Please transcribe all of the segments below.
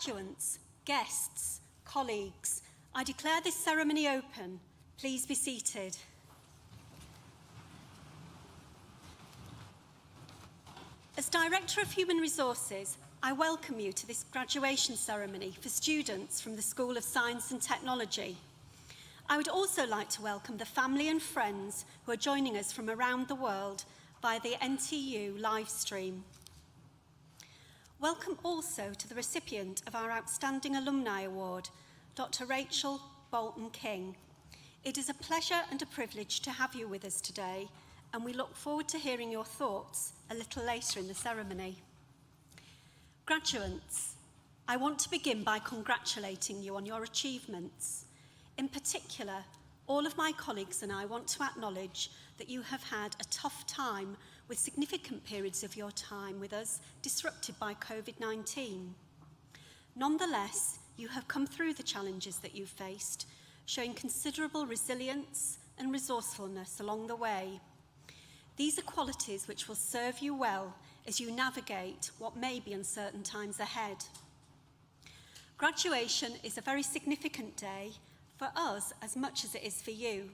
Graduates, guests, colleagues, I declare this ceremony open. Please be seated. As Director of Human Resources, I welcome you to this graduation ceremony for students from the School of Science and Technology. I would also like to welcome the family and friends who are joining us from around the world via the NTU live stream. Welcome also to the recipient of our Outstanding Alumni Award, Dr. Rachel Bolton-King. It is a pleasure and a privilege to have you with us today, and we look forward to hearing your thoughts a little later in the ceremony. Graduates, I want to begin by congratulating you on your achievements. In particular, all of my colleagues and I want to acknowledge that you have had a tough time with significant periods of your time with us disrupted by COVID-19. Nonetheless, you have come through the challenges that you've faced, showing considerable resilience and resourcefulness along the way. These are qualities which will serve you well as you navigate what may be uncertain times ahead. Graduation is a very significant day for us as much as it is for you.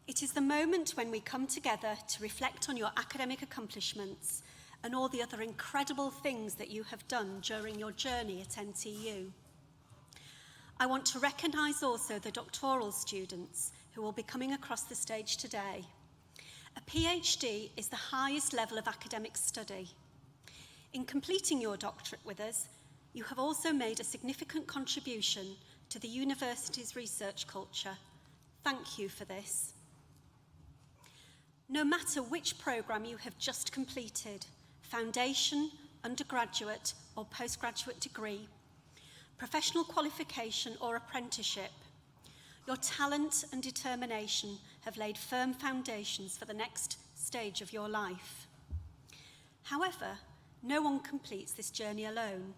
It is the moment when we come together to reflect on your academic accomplishments and all the other incredible things that you have done during your journey at NTU. I want to recognise also the doctoral students who will be coming across the stage today. A PhD is the highest level of academic study. In completing your doctorate with us, you have also made a significant contribution to the university's research culture. Thank you for this. No matter which programme you have just completed, foundation, undergraduate or postgraduate degree, professional qualification or apprenticeship, your talent and determination have laid firm foundations for the next stage of your life. However, no one completes this journey alone,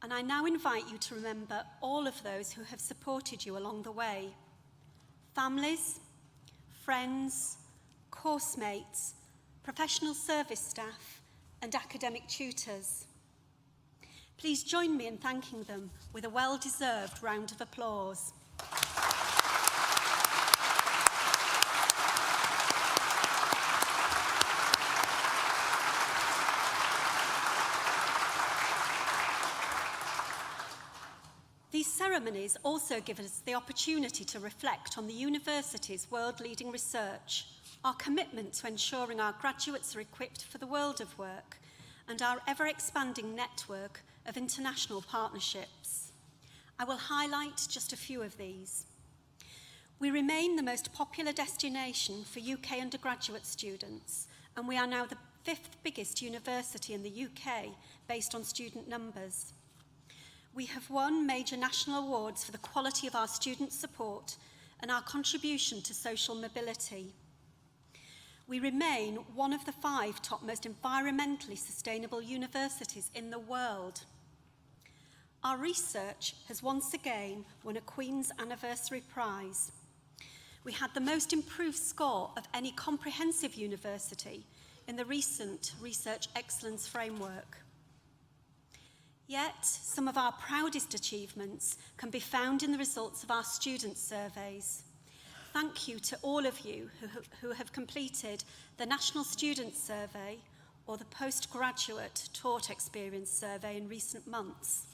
and I now invite you to remember all of those who have supported you along the way. Families, friends, course mates, professional service staff, and academic tutors. Please join me in thanking them with a well-deserved round of applause. These ceremonies also give us the opportunity to reflect on the university's world-leading research, our commitment to ensuring our graduates are equipped for the world of work, and our ever-expanding network of international partnerships. I will highlight just a few of these. We remain the most popular destination for UK undergraduate students, and we are now the 5th biggest university in the UK based on student numbers. We have won major national awards for the quality of our student support and our contribution to social mobility. We remain one of the 5 top most environmentally sustainable universities in the world. Our research has once again won a Queen's Anniversary Prize. We had the most improved score of any comprehensive university in the recent Research Excellence Framework. Yet, some of our proudest achievements can be found in the results of our student surveys. Thank you to all of you who have completed the National Student Survey or the Postgraduate Taught Experience Survey in recent months.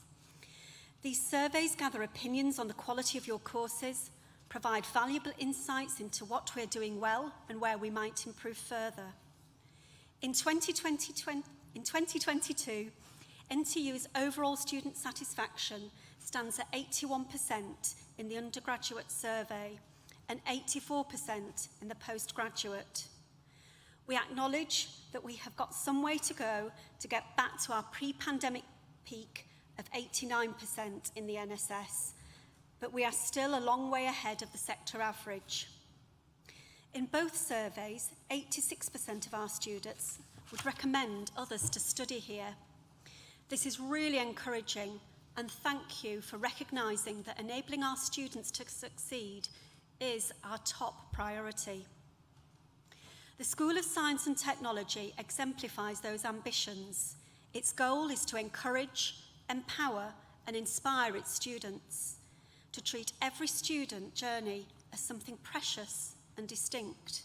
These surveys gather opinions on the quality of your courses, provide valuable insights into what we're doing well and where we might improve further. In 2022, NTU's overall student satisfaction stands at 81% in the undergraduate survey and 84% in the postgraduate. We acknowledge that we have got some way to go to get back to our pre-pandemic peak of 89% in the NSS, but we are still a long way ahead of the sector average. In both surveys, 86% of our students would recommend others to study here. This is really encouraging, and thank you for recognising that enabling our students to succeed is our top priority. The School of Science and Technology exemplifies those ambitions. Its goal is to encourage, empower and inspire its students, to treat every student journey as something precious and distinct,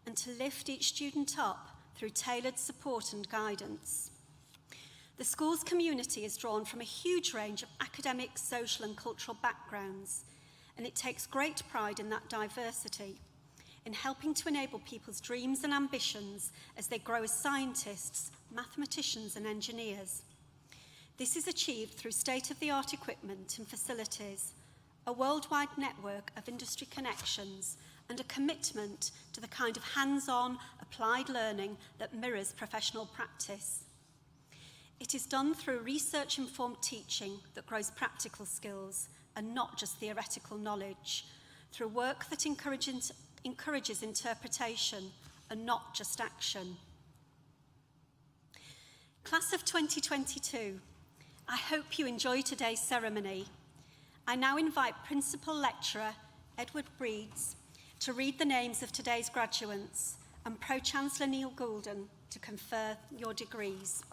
and to lift each student up through tailored support and guidance. The school's community is drawn from a huge range of academic, social and cultural backgrounds, and it takes great pride in that diversity, in helping to enable people's dreams and ambitions as they grow as scientists, mathematicians and engineers. This is achieved through state-of-the-art equipment and facilities, a worldwide network of industry connections, and a commitment to the kind of hands-on, applied learning that mirrors professional practice. It is done through research-informed teaching that grows practical skills and not just theoretical knowledge, through work that encourages interpretation and not just action. Class of 2022, I hope you enjoy today's ceremony. I now invite Principal Lecturer Edward Breeds to read the names of today's graduates and Pro-Chancellor Neil Goulden to confer your degrees.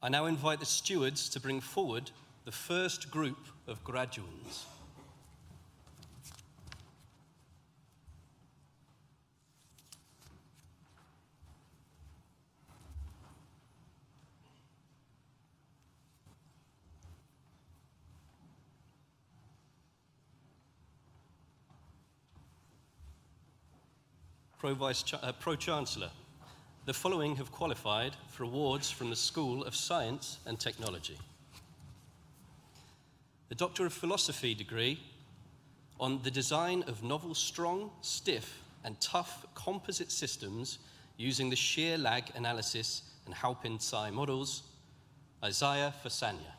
I now invite the stewards to bring forward the first group of graduands. Pro-Chancellor, the following have qualified for awards from the School of Science and Technology. The Doctor of Philosophy degree on the design of novel, strong, stiff and tough composite systems using the shear lag analysis and Halpin-Tsai models, Isaiah Fasanya.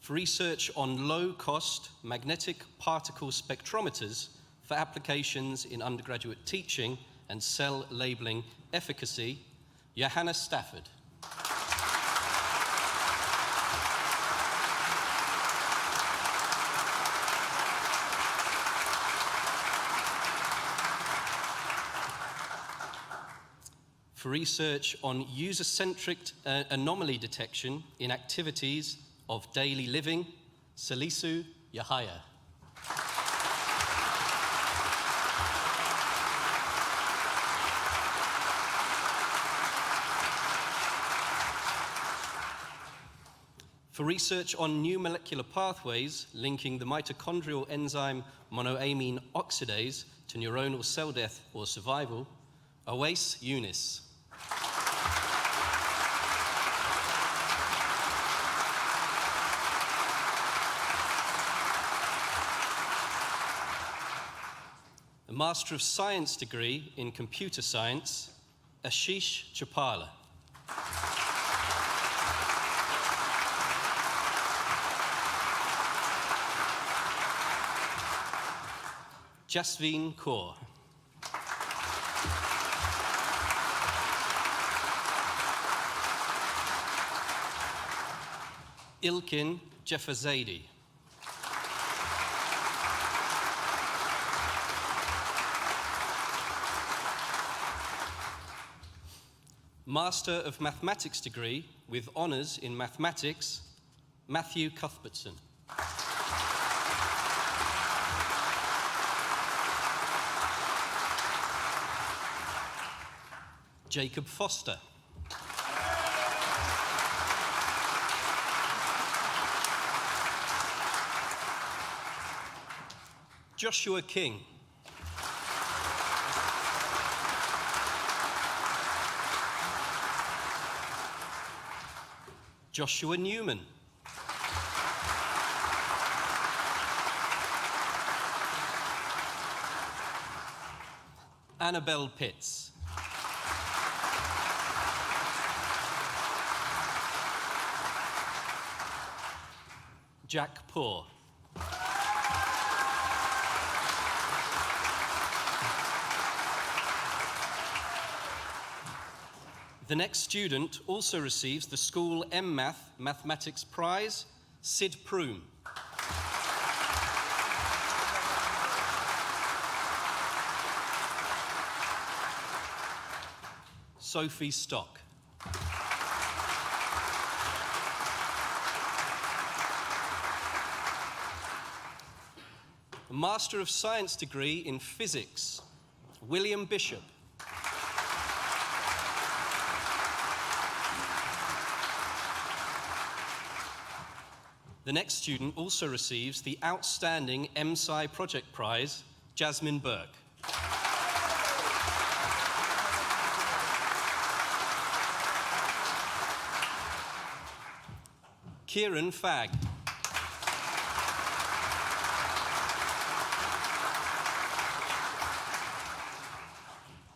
For research on low-cost magnetic particle spectrometers for applications in undergraduate teaching and cell labeling efficacy, Johanna Stafford. For research on user-centric anomaly detection in activities of daily living, Salisu Yahaya. For research on new molecular pathways linking the mitochondrial enzyme monoamine oxidase to neuronal cell death or survival, Awais Yunis. A Master of Science degree in Computer Science, Ashish Chapala. Jasveen Kaur. Ilkin Jeffazadi. Master of Mathematics degree with honours in Mathematics, Matthew Cuthbertson. Jacob Foster. Joshua King. Joshua Newman. Annabelle Pitts. Jack Poor. The next student also receives the School M-Math Mathematics Prize, Sid Proom. Sophie Stock. A Master of Science degree in Physics, William Bishop. The next student also receives the Outstanding MSci Project Prize, Jasmine Burke. Kieran Fagg.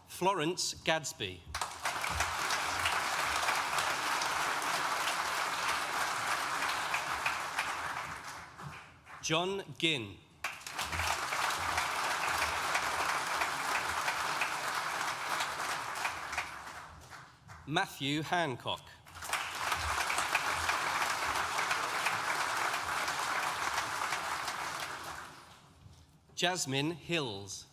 Florence Gadsby. John Ginn. Matthew Hancock. Jasmine Hills.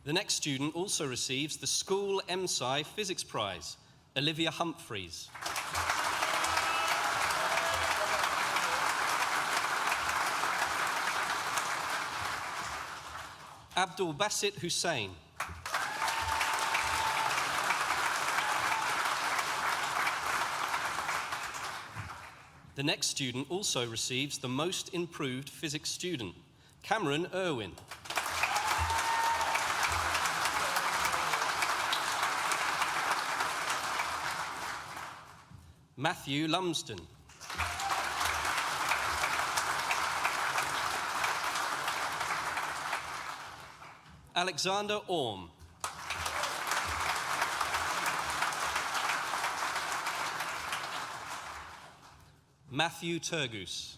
The next student also receives the School MSci Physics Prize, Olivia Humphreys. Abdul Basit Hussain. The next student also receives the Most Improved Physics Student, Cameron Irwin. Matthew Lumsden. Alexander Orm. Matthew Turgoose.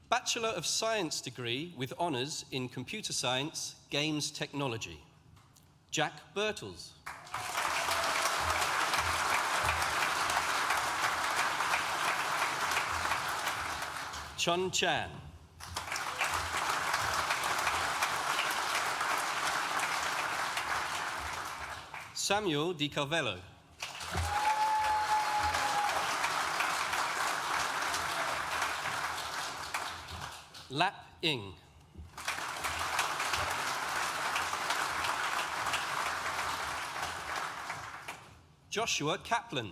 Bachelor of Science degree with honours in Computer Science, Games Technology, Jack Birtles. Chun Chan. Samuel Di Carvello. Lap Ing. Joshua Kaplan.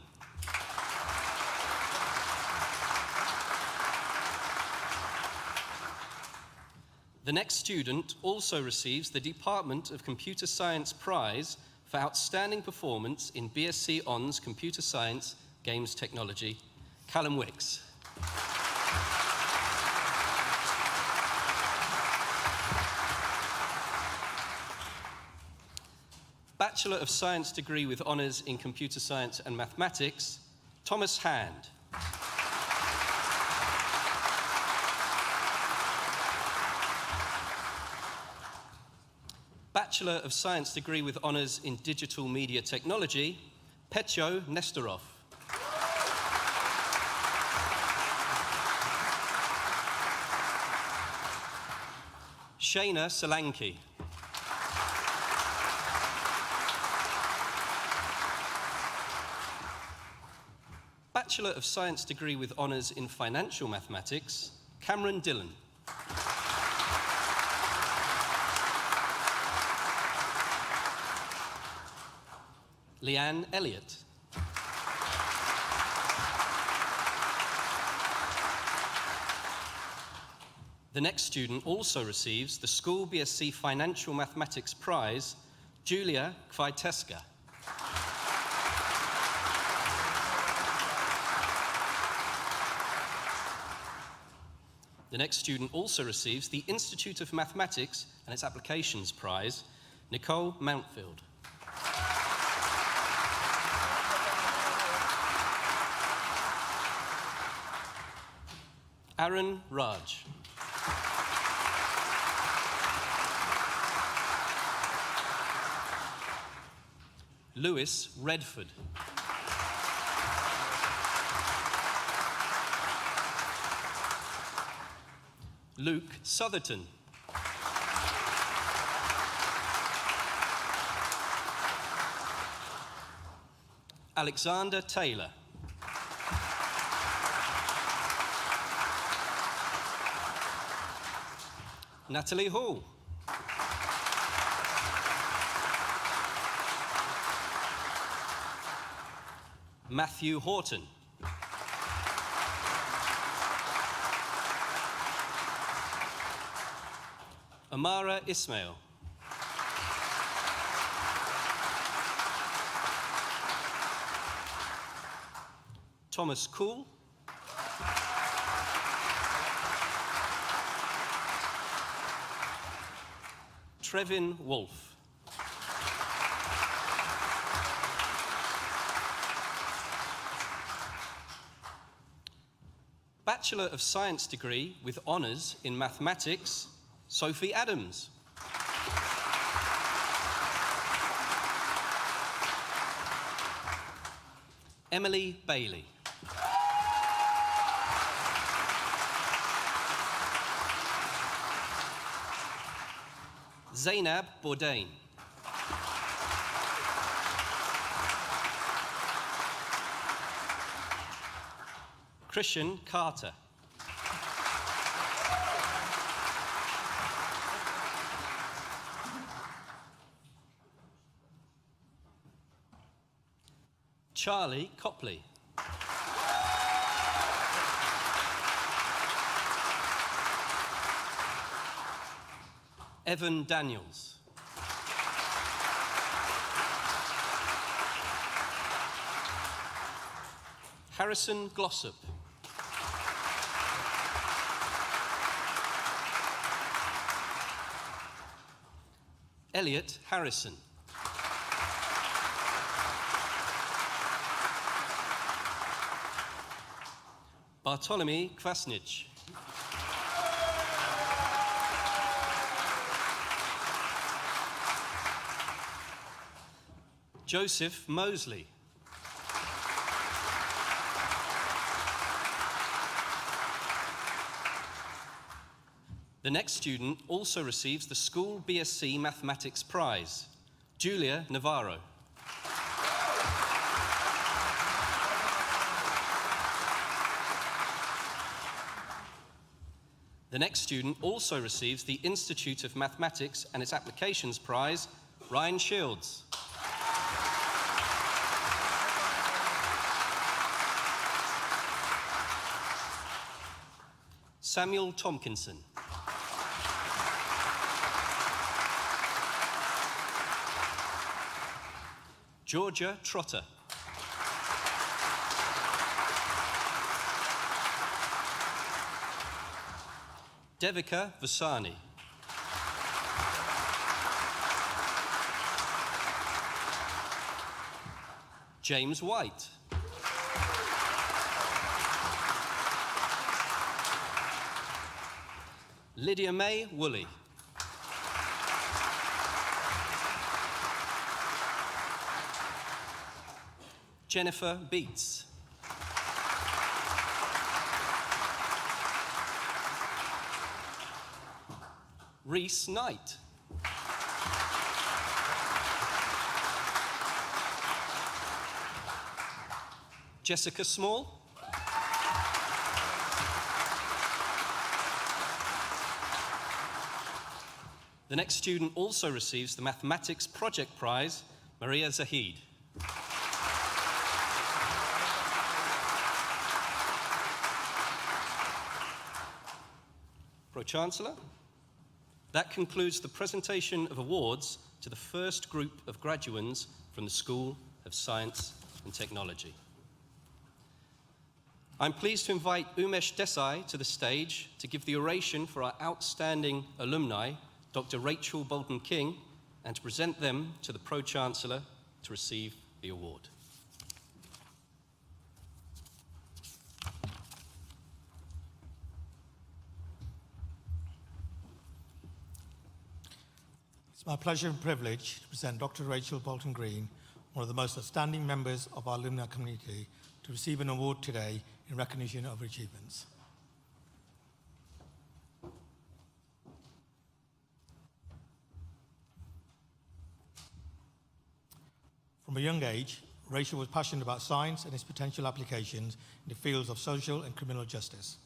The next student also receives the Department of Computer Science Prize for Outstanding Performance in BSc Hons Computer Science, Games Technology, Callum Wicks. Bachelor of Science degree with honours in Computer Science and Mathematics, Thomas Hand. Bachelor of Science degree with honours in Digital Media Technology, Petro Nestorov. Shayna Solanki. Bachelor of Science degree with honours in Financial Mathematics, Cameron Dillon. Leanne Elliott. The next student also receives the School BSc Financial Mathematics Prize, Julia Kwiateska. The next student also receives the Institute of Mathematics and its Applications Prize, Nicole Mountfield. Aaron Raj. Lewis Redford. Luke Southerton. Alexander Taylor. Natalie Hall. Matthew Horton. Amara Ismail. Thomas Cool. Trevin Wolfe. Bachelor of Science degree with honours in mathematics, Sophie Adams. Emily Bailey. Zainab Bourdain. Christian Carter. Charlie Copley. Evan Daniels. Harrison Glossop. Elliot Harrison. Bartolomew Kvasnich. Joseph Mosley. The next student also receives the School BSc Mathematics Prize, Julia Navarro. The next student also receives the Institute of Mathematics and its Applications Prize, Ryan Shields. Samuel Tompkinson. Georgia Trotter. Devika Vasani. James White. Lydia May Woolley. Jennifer Beats. Reese Knight. Jessica Small. The next student also receives the Mathematics Project Prize, Maria Zahid. Pro-Chancellor, that concludes the presentation of awards to the first group of graduands from the School of Science and Technology. I'm pleased to invite Umesh Desai to the stage to give the oration for our outstanding alumni, Dr. Rachel Bolton-King, and to present them to the Pro-Chancellor to receive the award. It's my pleasure and privilege to present Dr. Rachel Bolton-Green, one of the most outstanding members of our alumni community, to receive an award today in recognition of her achievements. From a young age, Rachel was passionate about science and its potential applications in the fields of social and criminal justice.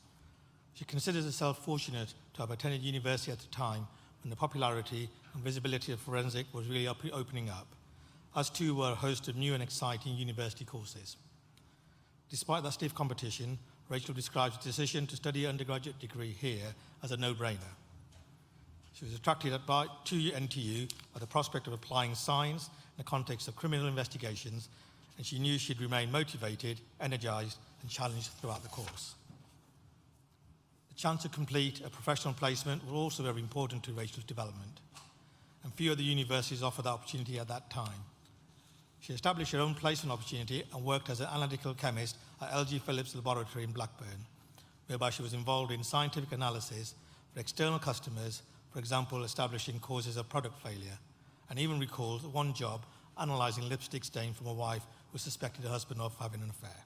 She considers herself fortunate to have attended university at the time when the popularity and visibility of forensic was really opening up, as too were a host of new and exciting university courses. Despite that stiff competition, Rachel describes the decision to study an undergraduate degree here as a no-brainer. She was attracted to NTU by the prospect of applying science in the context of criminal investigations, and she knew she'd remain motivated, energized, and challenged throughout the course. The chance to complete a professional placement was also very important to Rachel's development, and few other universities offered that opportunity at that time. She established her own placement opportunity and worked as an analytical chemist at LG Phillips Laboratory in Blackburn, whereby she was involved in scientific analysis for external customers, for example, establishing causes of product failure, and even recalls one job analysing lipstick stain from a wife who suspected her husband of having an affair.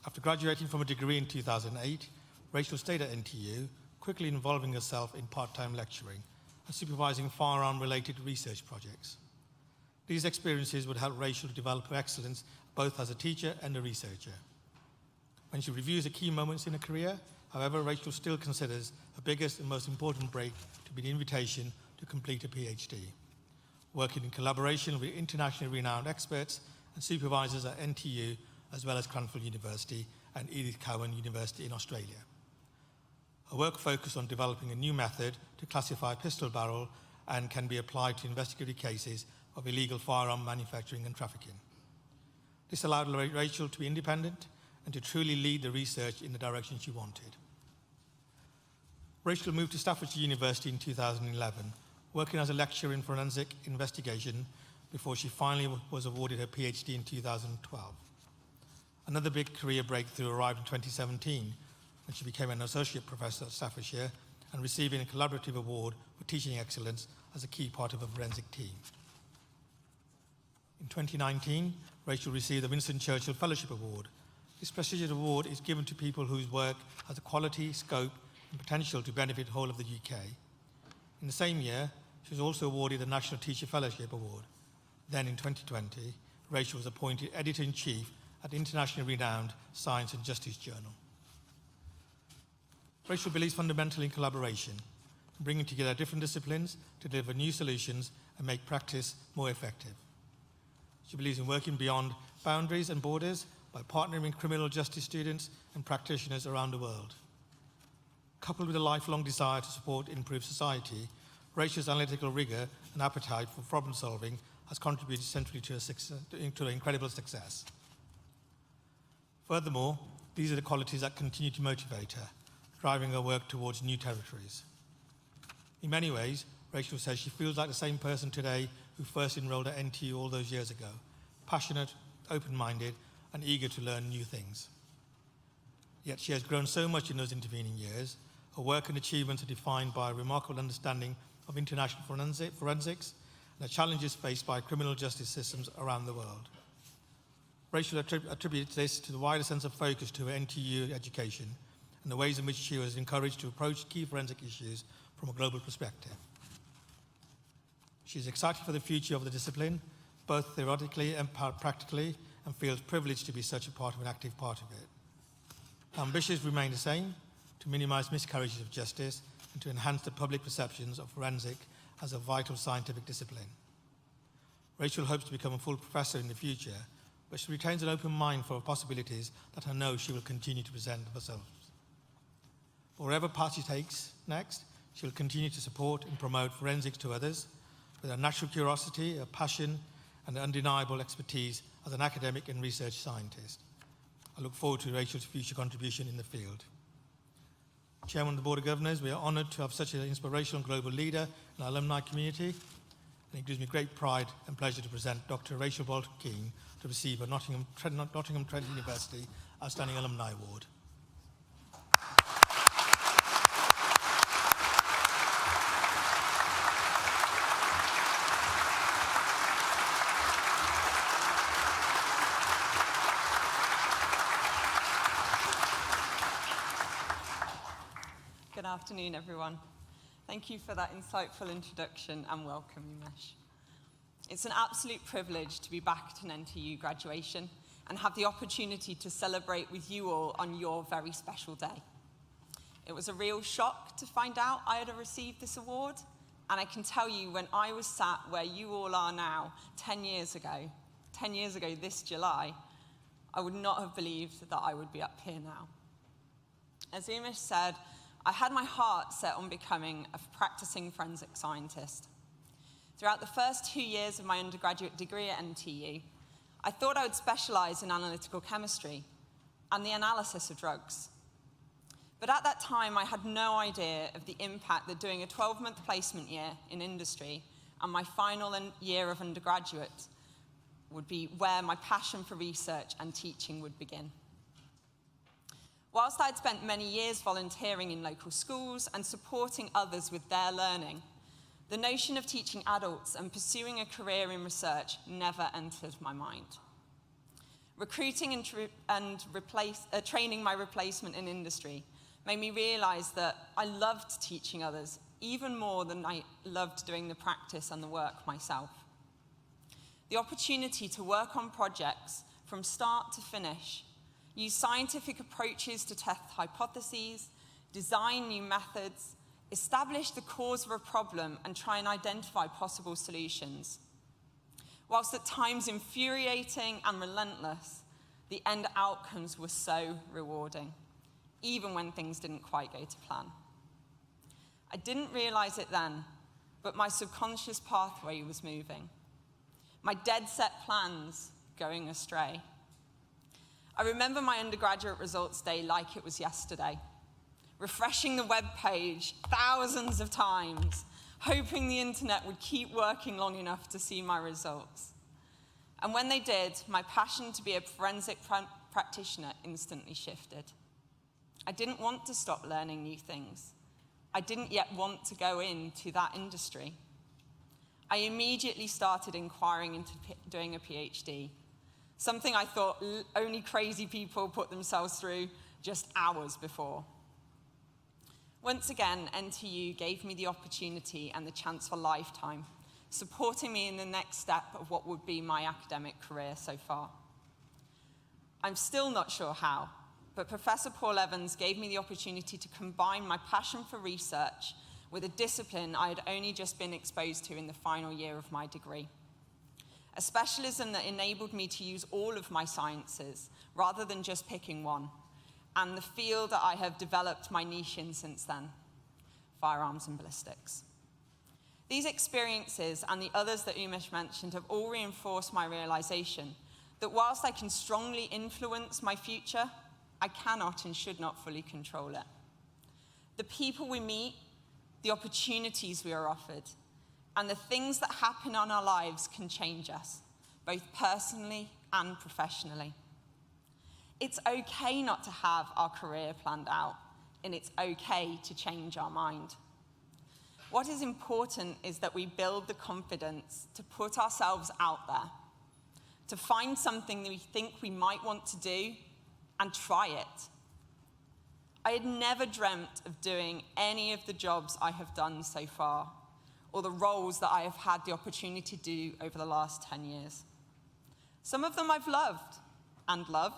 After graduating from a degree in 2008, Rachel stayed at NTU, quickly involving herself in part-time lecturing and supervising firearm-related research projects. These experiences would help Rachel to develop her excellence both as a teacher and a researcher. When she reviews the key moments in her career, however, Rachel still considers her biggest and most important break to be the invitation to complete a PhD, working in collaboration with internationally renowned experts and supervisors at NTU, as well as Cranfield University and Edith Cowan University in Australia. Her work focused on developing a new method to classify pistol barrel and can be applied to investigative cases of illegal firearm manufacturing and trafficking. This allowed Rachel to be independent and to truly lead the research in the direction she wanted. Rachel moved to Staffordshire University in 2011, working as a lecturer in forensic investigation before she finally was awarded her PhD in 2012. Another big career breakthrough arrived in 2017 when she became an associate professor at Staffordshire and receiving a collaborative award for teaching excellence as a key part of a forensic team. In 2019, Rachel received the Winston Churchill Fellowship Award. This prestigious award is given to people whose work has the quality, scope, and potential to benefit the whole of the UK. In the same year, she was also awarded the National Teacher Fellowship Award. Then in 2020, Rachel was appointed Editor-in-Chief at the internationally renowned Science and Justice Journal. Rachel believes fundamentally in collaboration, bringing together different disciplines to deliver new solutions and make practice more effective. She believes in working beyond boundaries and borders by partnering with criminal justice students and practitioners around the world. Coupled with a lifelong desire to support and improve society, Rachel's analytical rigour and appetite for problem solving has contributed centrally to her incredible success. Furthermore, these are the qualities that continue to motivate her, driving her work towards new territories. In many ways, Rachel says she feels like the same person today who first enrolled at NTU all those years ago, passionate, open-minded, and eager to learn new things. Yet she has grown so much in those intervening years. Her work and achievements are defined by a remarkable understanding of international forensics and the challenges faced by criminal justice systems around the world. Rachel attributes this to the wider sense of focus to her NTU education and the ways in which she was encouraged to approach key forensic issues from a global perspective. She is excited for the future of the discipline, both theoretically and practically, and feels privileged to be such a part of an active part of it. Her ambitions remain the same: to minimise miscarriages of justice and to enhance the public perceptions of forensic as a vital scientific discipline. Rachel hopes to become a full professor in the future, but she retains an open mind for possibilities that I know she will continue to present herself. Wherever path she takes next, she will continue to support and promote forensics to others with a natural curiosity, a passion, and undeniable expertise as an academic and research scientist. I look forward to Rachel's future contribution in the field. Chairman of the Board of Governors, we are honoured to have such an inspirational global leader in our alumni community, and it gives me great pride and pleasure to present Dr. Rachel Bolton-Keane to receive a Nottingham Trent University Outstanding Alumni Award. Good afternoon, everyone. Thank you for that insightful introduction and welcome, Umesh. It's an absolute privilege to be back at an NTU graduation and have the opportunity to celebrate with you all on your very special day. It was a real shock to find out I had received this award, and I can tell you when I was sat where you all are now 10 years ago this July, I would not have believed that I would be up here now. As Umesh said, I had my heart set on becoming a practicing forensic scientist. Throughout the first 2 years of my undergraduate degree at NTU, I thought I would specialise in analytical chemistry and the analysis of drugs. But at that time, I had no idea of the impact that doing a 12-month placement year in industry and my final year of undergraduate would be where my passion for research and teaching would begin. Whilst I'd spent many years volunteering in local schools and supporting others with their learning, the notion of teaching adults and pursuing a career in research never entered my mind. Recruiting and training my replacement in industry made me realise that I loved teaching others even more than I loved doing the practice and the work myself. The opportunity to work on projects from start to finish, use scientific approaches to test hypotheses, design new methods, establish the cause of a problem, and try and identify possible solutions. Whilst at times infuriating and relentless, the end outcomes were so rewarding, even when things didn't quite go to plan. I didn't realise it then, but my subconscious pathway was moving. My dead-set plans going astray. I remember my undergraduate results day like it was yesterday, refreshing the web page thousands of times, hoping the internet would keep working long enough to see my results. And when they did, my passion to be a forensic practitioner instantly shifted. I didn't want to stop learning new things. I didn't yet want to go into that industry. I immediately started inquiring into doing a PhD, something I thought only crazy people put themselves through just hours before. Once again, NTU gave me the opportunity and the chance for a lifetime, supporting me in the next step of what would be my academic career so far. I'm still not sure how, but Professor Paul Evans gave me the opportunity to combine my passion for research with a discipline I had only just been exposed to in the final year of my degree. A specialism that enabled me to use all of my sciences rather than just picking one, and the field that I have developed my niche in since then, firearms and ballistics. These experiences and the others that Umesh mentioned have all reinforced my realization that whilst I can strongly influence my future, I cannot and should not fully control it. The people we meet, the opportunities we are offered, and the things that happen in our lives can change us, both personally and professionally. It's okay not to have our career planned out, and it's okay to change our mind. What is important is that we build the confidence to put ourselves out there, to find something that we think we might want to do and try it. I had never dreamt of doing any of the jobs I have done so far, or the roles that I have had the opportunity to do over the last 10 years. Some of them I've loved and love,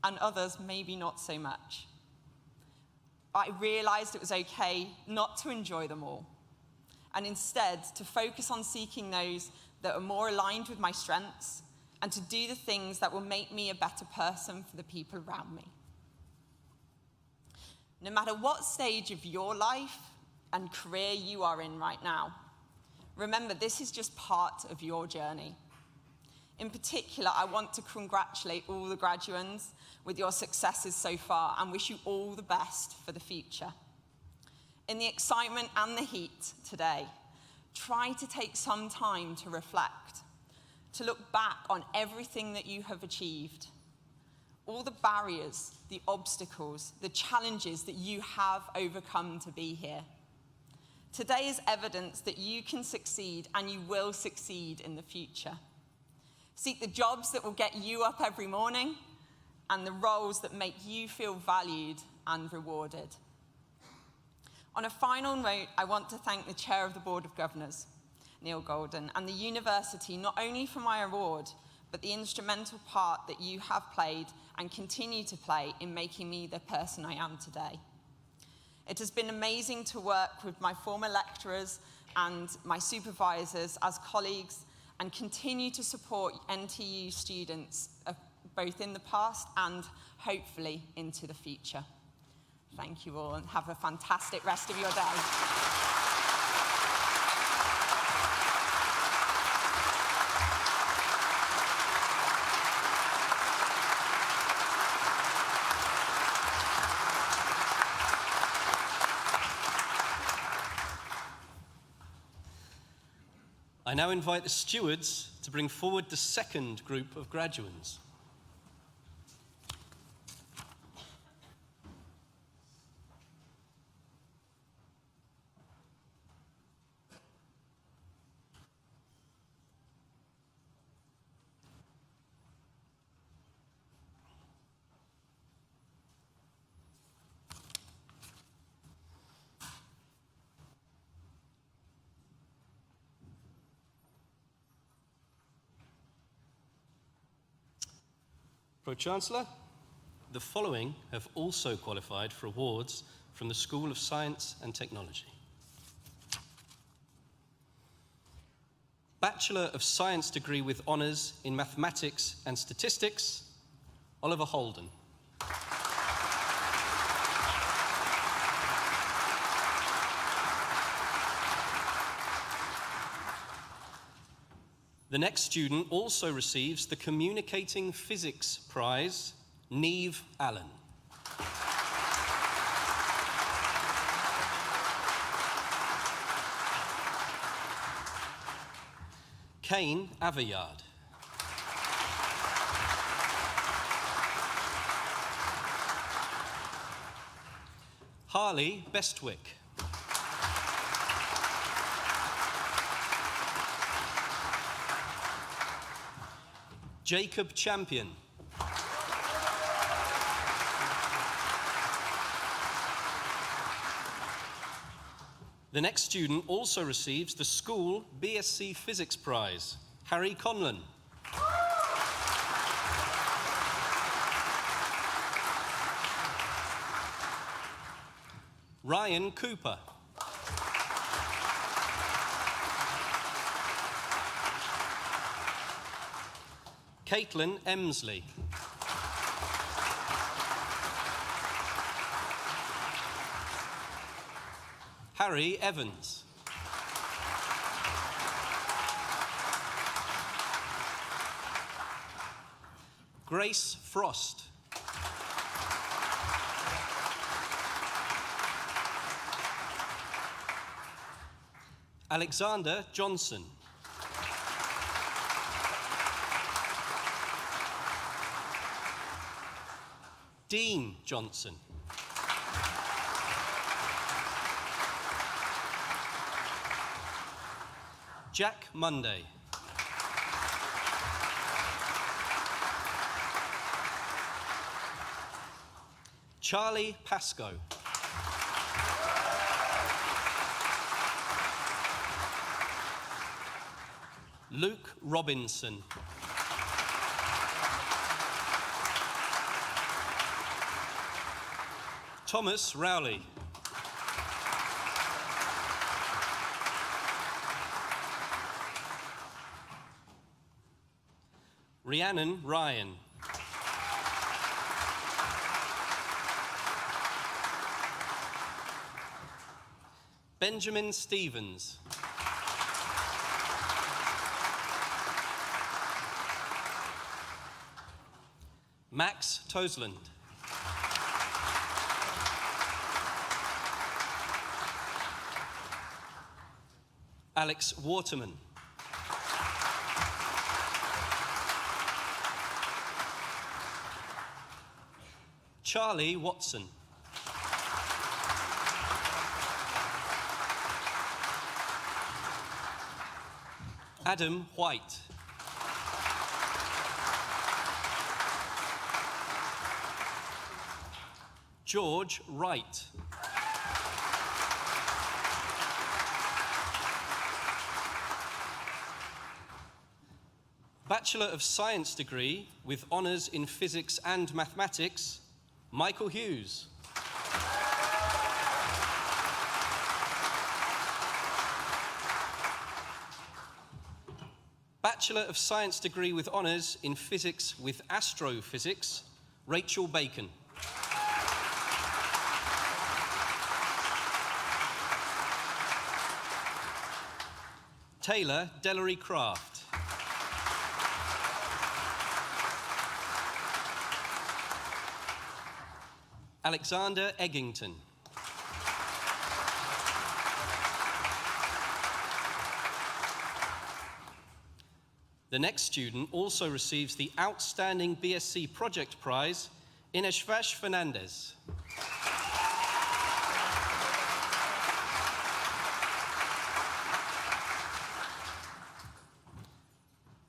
and others maybe not so much. I realized it was okay not to enjoy them all, and instead to focus on seeking those that are more aligned with my strengths and to do the things that will make me a better person for the people around me. No matter what stage of your life and career you are in right now, remember this is just part of your journey. In particular, I want to congratulate all the graduands with your successes so far and wish you all the best for the future. In the excitement and the heat today, try to take some time to reflect, to look back on everything that you have achieved, all the barriers, the obstacles, the challenges that you have overcome to be here. Today is evidence that you can succeed and you will succeed in the future. Seek the jobs that will get you up every morning and the roles that make you feel valued and rewarded. On a final note, I want to thank the Chair of the Board of Governors, Neil Golden, and the university not only for my award, but the instrumental part that you have played and continue to play in making me the person I am today. It has been amazing to work with my former lecturers and my supervisors as colleagues and continue to support NTU students both in the past and hopefully into the future. Thank you all and have a fantastic rest of your day. I now invite the stewards to bring forward the second group of graduands. Pro-Chancellor, the following have also qualified for awards from the School of Science and Technology. Bachelor of Science degree with honours in Mathematics and Statistics, Oliver Holden. The next student also receives the Communicating Physics Prize, Neve Allen. Kane Aveyard. Harley Bestwick. Jacob Champion. The next student also receives the School BSc Physics Prize, Harry Conlon. Ryan Cooper. Caitlin Emsley. Harry Evans. Grace Frost. Alexander Johnson. Dean Johnson. Jack Monday. Charlie Pascoe. Luke Robinson. Thomas Rowley. Rhiannon Ryan. Benjamin Stevens. Max Tosland. Alex Waterman. Charlie Watson. Adam White. George Wright. Bachelor of Science degree with honours in Physics and Mathematics, Michael Hughes. Bachelor of Science degree with honours in Physics with Astrophysics, Rachel Bacon. Taylor Dellery Craft. Alexander Eggington. The next student also receives the Outstanding BSc Project Prize, Ineshvash Fernandez.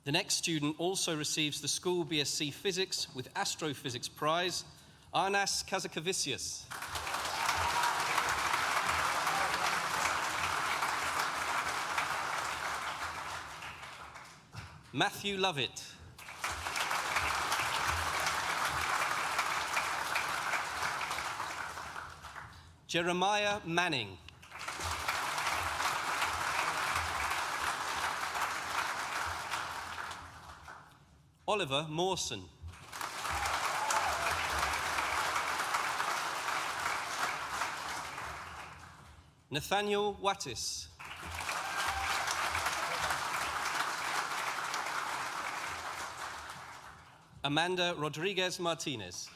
The next student also receives the School BSc Physics with Astrophysics Prize, Arnas Kazakavicius. Matthew Lovett. Jeremiah Manning. Oliver Mawson. Nathaniel Wattis. Amanda Rodriguez Martinez.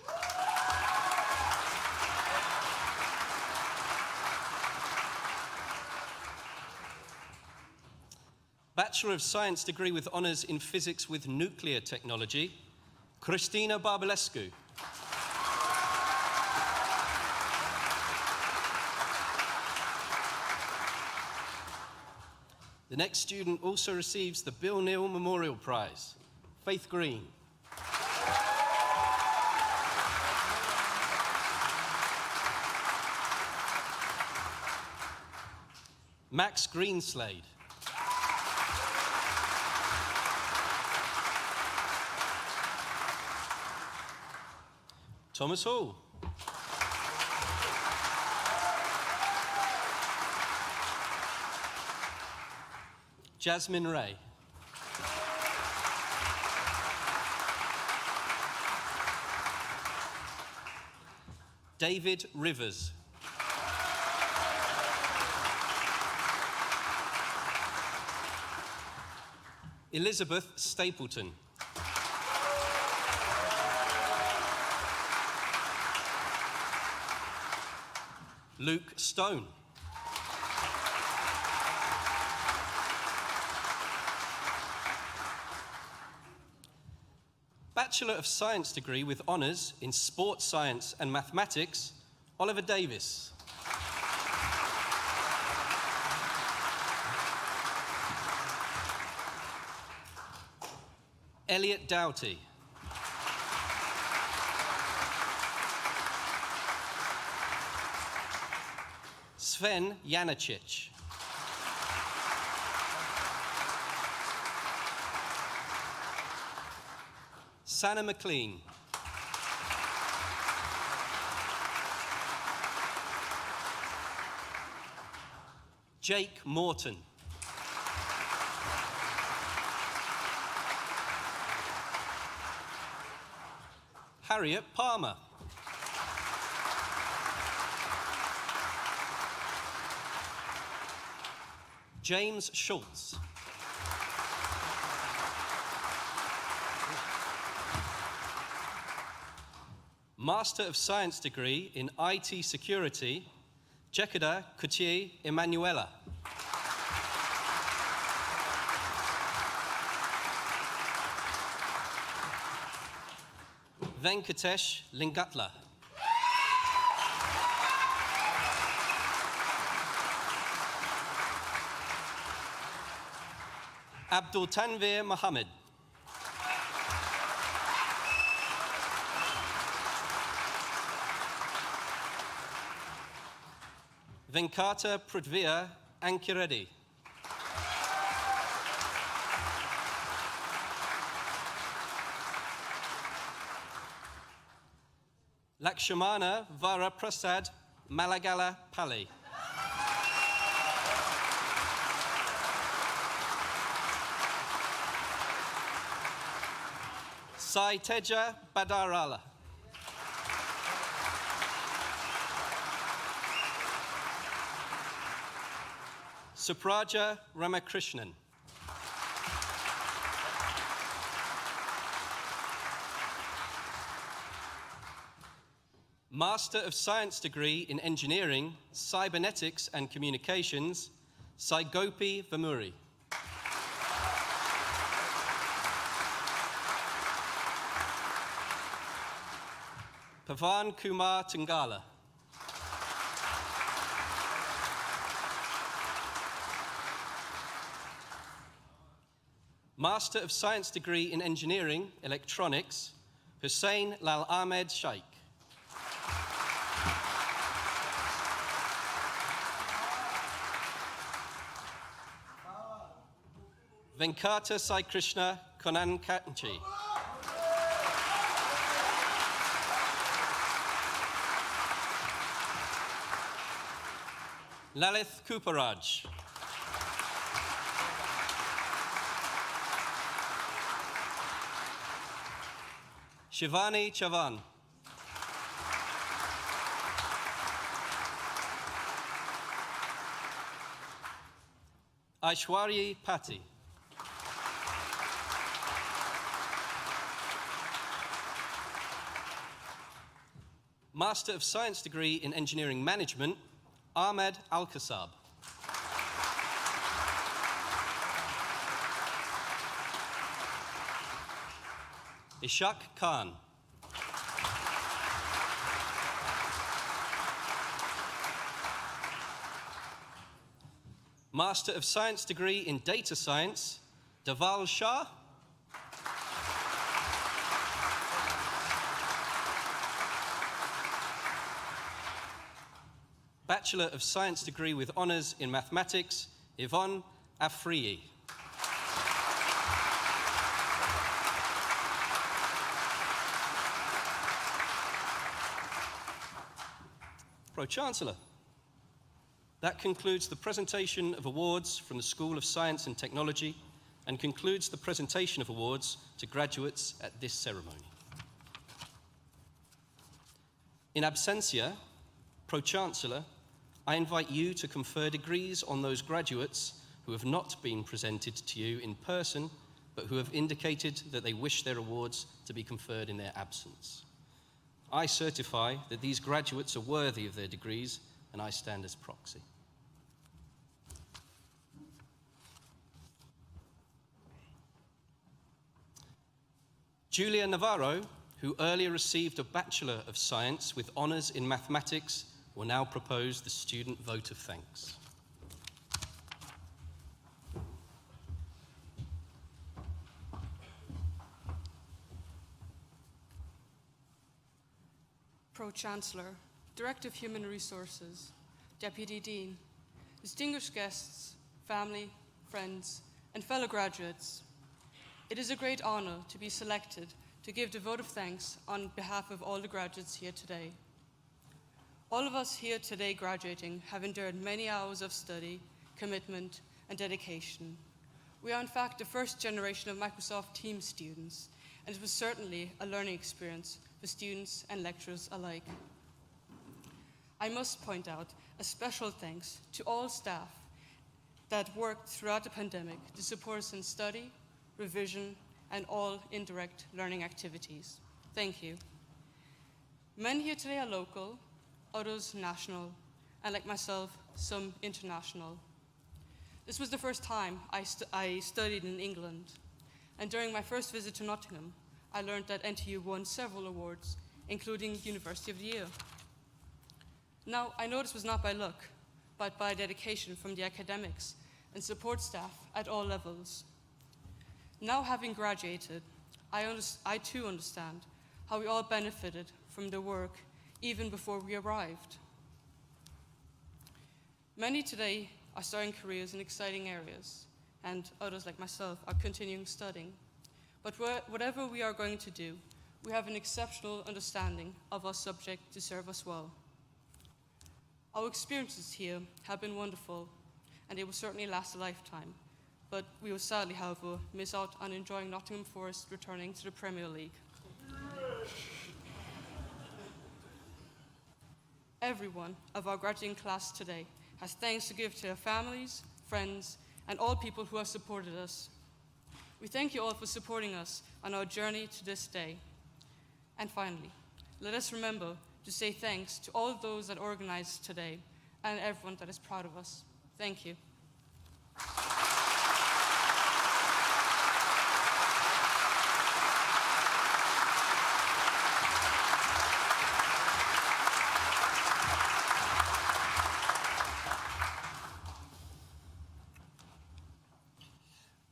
Bachelor of Science degree with honours in Physics with Nuclear Technology, Christina Barbalescu. The next student also receives the Bill Neal Memorial Prize, Faith Green. Max Greenslade. Thomas Hall. Jasmine Ray. David Rivers. Elizabeth Stapleton. Luke Stone. Bachelor of Science degree with honours in Sports Science and Mathematics, Oliver Davis. Elliot Doughty. Sven Janicic. Sanna McLean. Jake Morton. Harriet Palmer. James Schultz. Master of Science degree in IT Security, Jekada Kutier Emanuela. Venkatesh Lingatla. Abdul Tanvir Mohammed. Venkata Prithvia Ankireddy. Lakshmana Varaprasad Malagala Pali. Sai Teja Badarala. Supraja Ramakrishnan. Master of Science degree in Engineering, Cybernetics and Communications, Sai Gopi Vamuri. Pavan Kumar Tangala. Master of Science degree in Engineering, Electronics, Hussein Lal Ahmed Sheikh. Venkata Sai Krishna Konan Kanchi. Lalith Kuparaj. Shivani Chavan. Aishwarya Patti. Master of Science degree in Engineering Management, Ahmed Al-Kasab. Ishak Khan. Master of Science degree in Data Science, Daval Shah. Bachelor of Science degree with honours in Mathematics, Yvonne Afriyi. Pro-Chancellor. That concludes the presentation of awards from the School of Science and Technology and concludes the presentation of awards to graduates at this ceremony. In absentia, Pro-Chancellor, I invite you to confer degrees on those graduates who have not been presented to you in person, but who have indicated that they wish their awards to be conferred in their absence. I certify that these graduates are worthy of their degrees, and I stand as proxy. Julia Navarro, who earlier received a Bachelor of Science with honours in Mathematics, will now propose the student vote of thanks. Pro-Chancellor, Director of Human Resources, Deputy Dean, distinguished guests, family, friends, and fellow graduates, it is a great honour to be selected to give the vote of thanks on behalf of all the graduates here today. All of us here today graduating have endured many hours of study, commitment, and dedication. We are in fact the first generation of Microsoft Teams students, and it was certainly a learning experience for students and lecturers alike. I must point out a special thanks to all staff that worked throughout the pandemic to support us in study, revision, and all indirect learning activities. Thank you. Many here today are local, others national, and like myself, some international. This was the first time I studied in England, and during my first visit to Nottingham, I learned that NTU won several awards, including University of the Year. Now, I know this was not by luck, but by dedication from the academics and support staff at all levels. Now, having graduated, I too understand how we all benefited from the work even before we arrived. Many today are starting careers in exciting areas, and others like myself are continuing studying. But whatever we are going to do, we have an exceptional understanding of our subject to serve us well. Our experiences here have been wonderful, and they will certainly last a lifetime. But we will sadly, however, miss out on enjoying Nottingham Forest returning to the Premier League. Everyone of our graduating class today has thanks to give to their families, friends, and all people who have supported us. We thank you all for supporting us on our journey to this day. And finally, let us remember to say thanks to all those that organized today and everyone that is proud of us. Thank you.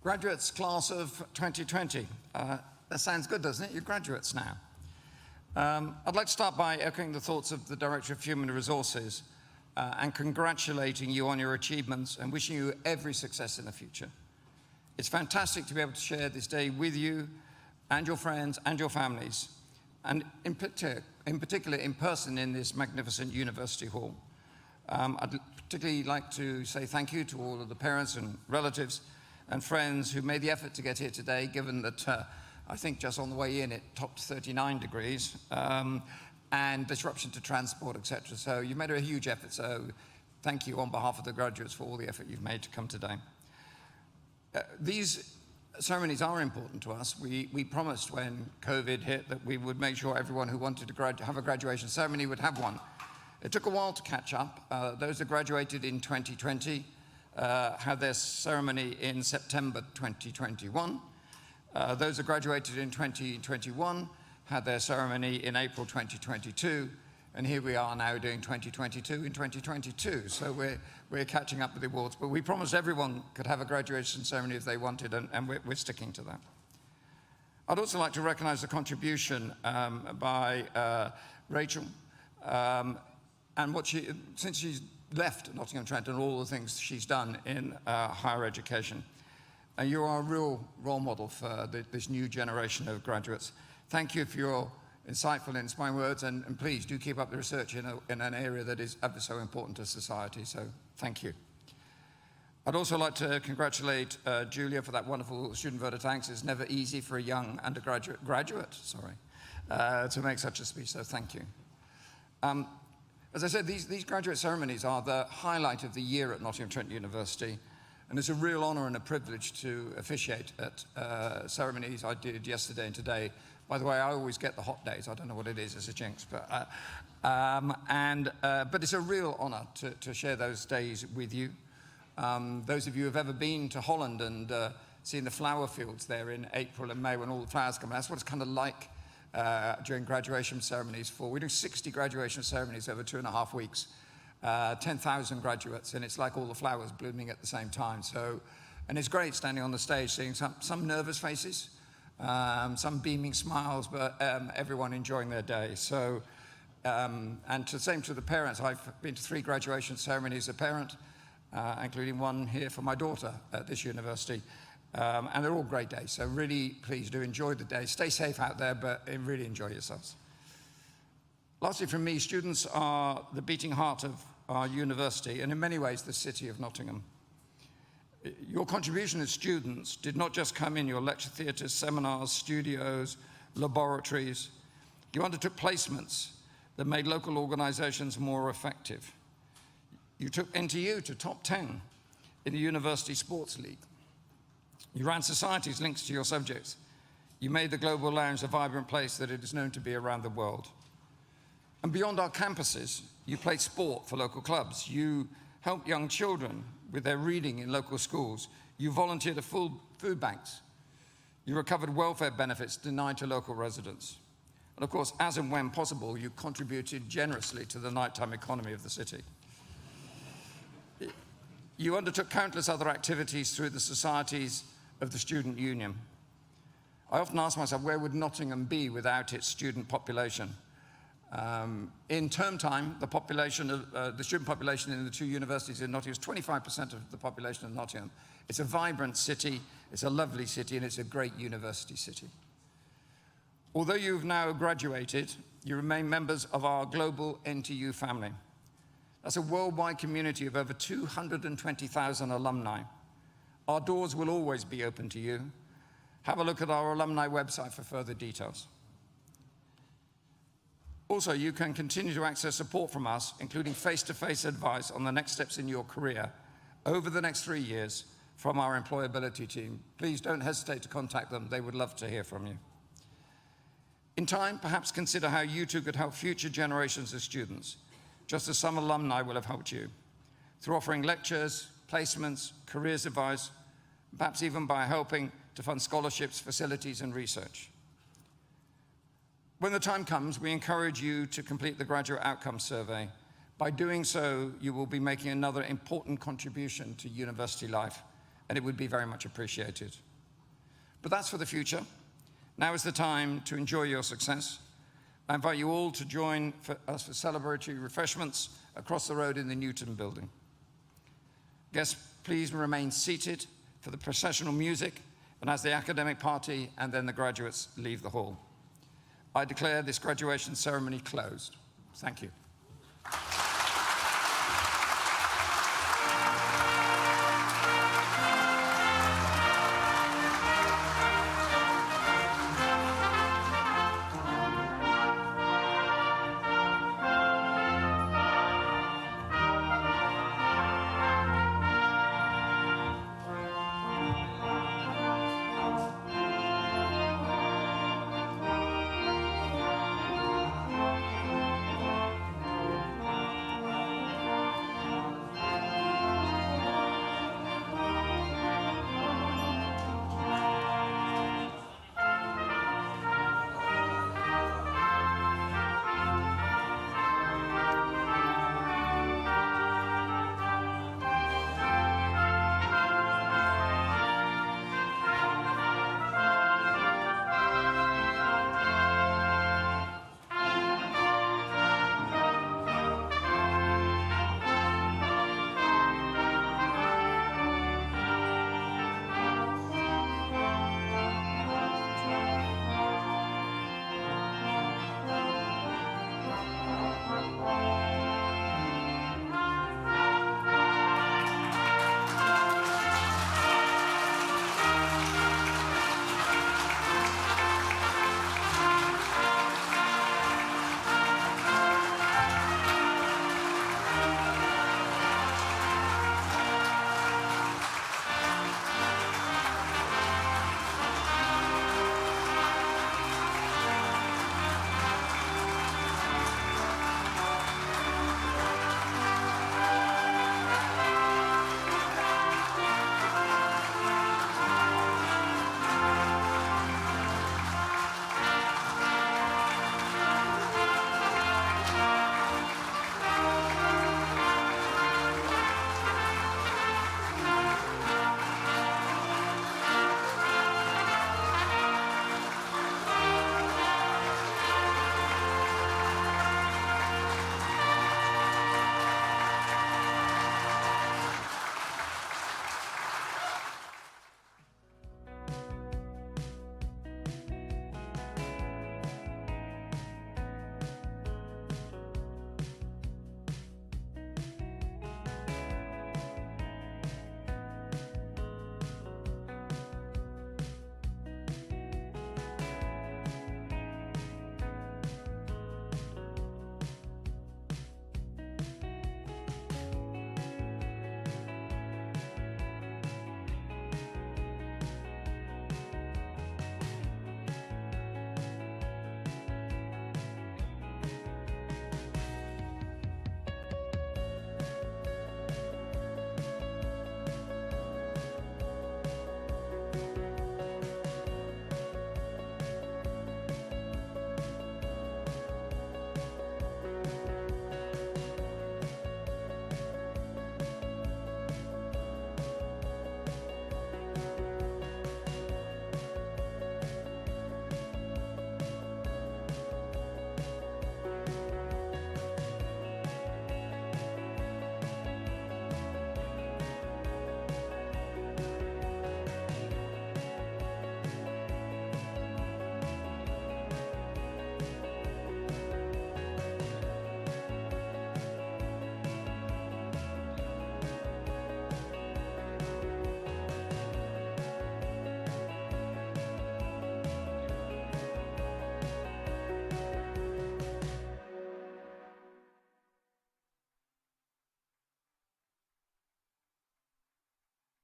Graduates, class of 2020. That sounds good, doesn't it? You're graduates now. I'd like to start by echoing the thoughts of the Director of Human Resources and congratulating you on your achievements and wishing you every success in the future. It's fantastic to be able to share this day with you and your friends and your families, and in particular in person in this magnificent university hall. I'd particularly like to say thank you to all of the parents and relatives and friends who made the effort to get here today, given that I think just on the way in it topped 39 degrees, and disruption to transport, etc. So you made a huge effort, so thank you on behalf of the graduates for all the effort you've made to come today. These ceremonies are important to us. We promised when COVID hit that we would make sure everyone who wanted to have a graduation ceremony would have one. It took a while to catch up. Those that graduated in 2020 had their ceremony in September 2021. Those that graduated in 2021 had their ceremony in April 2022. And here we are now doing 2022 in 2022. So we're catching up with the awards. But we promised everyone could have a graduation ceremony if they wanted, and we're sticking to that. I'd also like to recognize the contribution by Rachel and what since she's left Nottingham Trent and all the things she's done in higher education. And you are a real role model for this new generation of graduates. Thank you for your insightful and inspiring words, and please do keep up the research in an area that is ever so important to society, so thank you. I'd also like to congratulate Julia for that wonderful student voter thanks. It's never easy for a young graduate, to make such a speech, so thank you. As I said, these graduate ceremonies are the highlight of the year at Nottingham Trent University, and it's a real honor and a privilege to officiate at ceremonies I did yesterday and today. By the way, I always get the hot days. I don't know what it is, it's a jinx, but it's a real honor to share those days with you. Those of you who have ever been to Holland and seen the flower fields there in April and May when all the flowers come, that's what it's kind of like during graduation ceremonies. We do 60 graduation ceremonies over 2.5 weeks, 10,000 graduates, and it's like all the flowers blooming at the same time. So, and it's great standing on the stage seeing some nervous faces, some beaming smiles, but everyone enjoying their day. So, and the same to the parents. I've been to 3 graduation ceremonies as a parent, including one here for my daughter at this university. And they're all great days, so really please do enjoy the day. Stay safe out there, but really enjoy yourselves. Lastly from me, students are the beating heart of our university, and in many ways the city of Nottingham. Your contribution as students did not just come in your lecture theatres, seminars, studios, laboratories. You undertook placements that made local organisations more effective. You took NTU to top 10 in the University Sports League. You ran societies linked to your subjects. You made the Global Lounge a vibrant place that it is known to be around the world. And beyond our campuses, you play sport for local clubs. You help young children with their reading in local schools. You volunteer to full food banks. You recovered welfare benefits denied to local residents. And of course, as and when possible, you contributed generously to the nighttime economy of the city. You undertook countless other activities through the societies of the Student Union. I often ask myself, where would Nottingham be without its student population? In term time, the student population in the two universities in Nottingham is 25% of the population of Nottingham. It's a vibrant city, it's a lovely city, and it's a great university city. Although you've now graduated, you remain members of our global NTU family. That's a worldwide community of over 220,000 alumni. Our doors will always be open to you. Have a look at our alumni website for further details. Also, you can continue to access support from us, including face-to-face advice on the next steps in your career over the next 3 years from our employability team. Please don't hesitate to contact them. They would love to hear from you. In time, perhaps consider how you too could help future generations of students, just as some alumni will have helped you, through offering lectures, placements, careers advice, perhaps even by helping to fund scholarships, facilities, and research. When the time comes, we encourage you to complete the Graduate Outcomes Survey. By doing so, you will be making another important contribution to university life, and it would be very much appreciated. But that's for the future. Now is the time to enjoy your success. I invite you all to join us for celebratory refreshments across the road in the Newton building. Guests, please remain seated for the processional music and as the academic party and then the graduates leave the hall. I declare this graduation ceremony closed. Thank you.